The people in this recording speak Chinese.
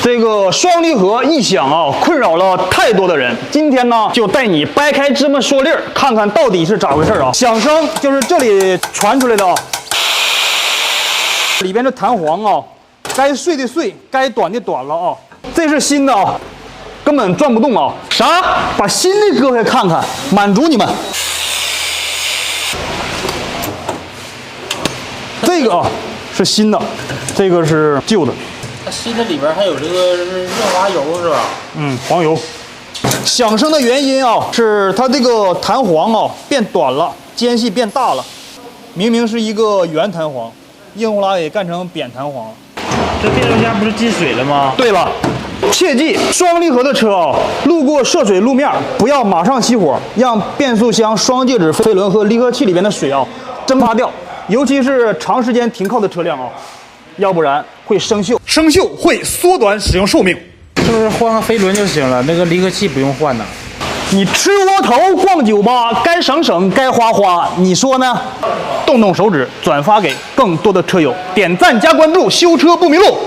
这个双离合异响啊，困扰了太多的人。今天呢，就带你掰开芝麻说粒儿，看看到底是咋回事啊！响声就是这里传出来的啊，里边的弹簧啊，该碎的碎，该短的短了啊。这是新的啊，根本转不动啊！啥？把新的割开看看，满足你们。这个啊是新的，这个是旧的。它新的里边还有这个润滑油是吧？黄油。响声的原因啊，是它这个弹簧啊变短了，间隙变大了。明明是一个圆弹簧，硬呼啦给干成扁弹簧了。这变速箱不是进水了吗？对了，切记双离合的车啊，路过涉水路面不要马上熄火，让变速箱双介质飞轮和离合器里边的水啊蒸发掉，尤其是长时间停靠的车辆啊，要不然会生锈，生锈会缩短使用寿命。是不是换个飞轮就行了？那个离合器不用换呢？你吃窝头逛酒吧，该省省该花花，你说呢？动动手指转发给更多的车友，点赞加关注，修车不迷路。